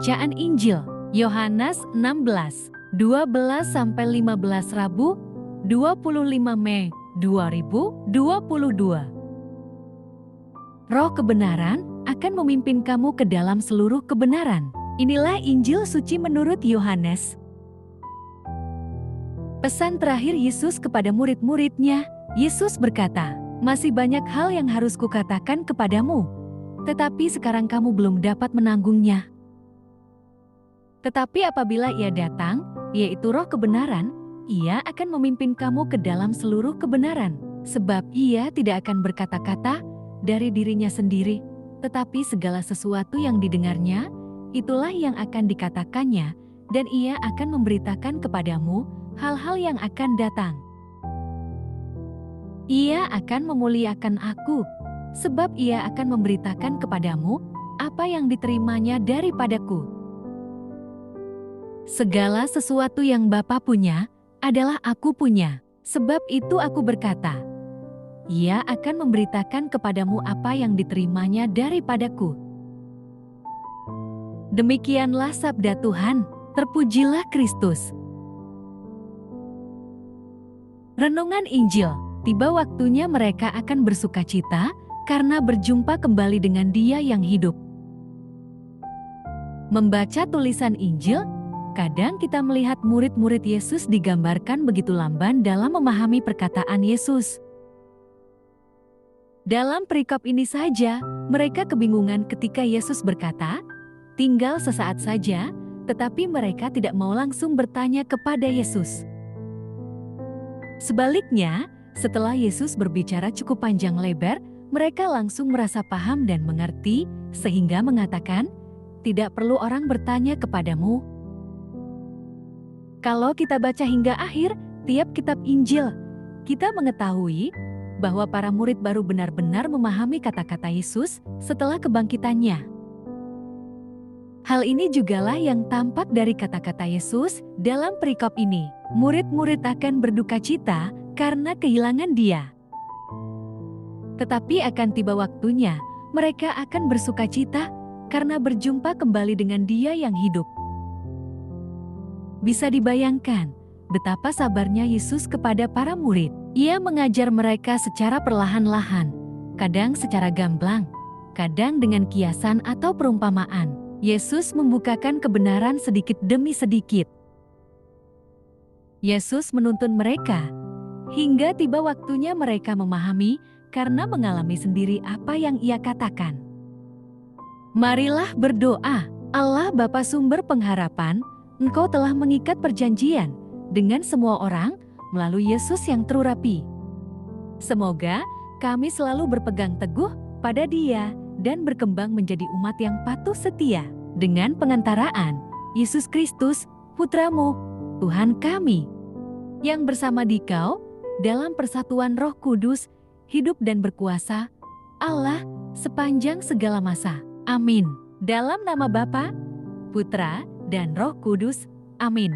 Bacaan Injil Yohanes 16, 12-15 Rabu, 25 Mei 2022. Roh kebenaran akan memimpin kamu ke dalam seluruh kebenaran. Inilah Injil suci menurut Yohanes. Pesan terakhir Yesus kepada murid-muridnya, Yesus berkata, "Masih banyak hal yang harus kukatakan kepadamu, tetapi sekarang kamu belum dapat menanggungnya. Tetapi apabila Ia datang, yaitu Roh kebenaran, Ia akan memimpin kamu ke dalam seluruh kebenaran. Sebab Ia tidak akan berkata-kata dari dirinya sendiri, tetapi segala sesuatu yang didengarnya, itulah yang akan dikatakannya, dan Ia akan memberitakan kepadamu hal-hal yang akan datang. Ia akan memuliakan Aku, sebab Ia akan memberitakan kepadamu apa yang diterimanya daripadaku. Segala sesuatu yang Bapa punya adalah Aku punya, sebab itu Aku berkata, Ia akan memberitakan kepadamu apa yang diterimanya daripadaku." Demikianlah sabda Tuhan, terpujilah Kristus. Renungan Injil, tiba waktunya mereka akan bersukacita karena berjumpa kembali dengan Dia yang hidup. Membaca tulisan Injil, kadang kita melihat murid-murid Yesus digambarkan begitu lamban dalam memahami perkataan Yesus. Dalam perikop ini saja, mereka kebingungan ketika Yesus berkata, "Tinggal sesaat saja," tetapi mereka tidak mau langsung bertanya kepada Yesus. Sebaliknya, setelah Yesus berbicara cukup panjang lebar, mereka langsung merasa paham dan mengerti, sehingga mengatakan, "Tidak perlu orang bertanya kepadamu." Kalau kita baca hingga akhir tiap kitab Injil, kita mengetahui bahwa para murid baru benar-benar memahami kata-kata Yesus setelah kebangkitannya. Hal ini jugalah yang tampak dari kata-kata Yesus dalam perikop ini. Murid-murid akan berduka cita karena kehilangan Dia. Tetapi akan tiba waktunya, mereka akan bersuka cita karena berjumpa kembali dengan Dia yang hidup. Bisa dibayangkan betapa sabarnya Yesus kepada para murid. Ia mengajar mereka secara perlahan-lahan, kadang secara gamblang, kadang dengan kiasan atau perumpamaan. Yesus membukakan kebenaran sedikit demi sedikit. Yesus menuntun mereka, hingga tiba waktunya mereka memahami karena mengalami sendiri apa yang Ia katakan. Marilah berdoa. Allah Bapa sumber pengharapan, Engkau telah mengikat perjanjian dengan semua orang melalui Yesus yang terurapi. Semoga kami selalu berpegang teguh pada Dia dan berkembang menjadi umat yang patuh setia dengan pengantaraan Yesus Kristus, Putra-Mu, Tuhan kami, yang bersama Dikau dalam persatuan Roh Kudus, hidup dan berkuasa, Allah, sepanjang segala masa. Amin. Dalam nama Bapa, Putra, dan Roh Kudus. Amin.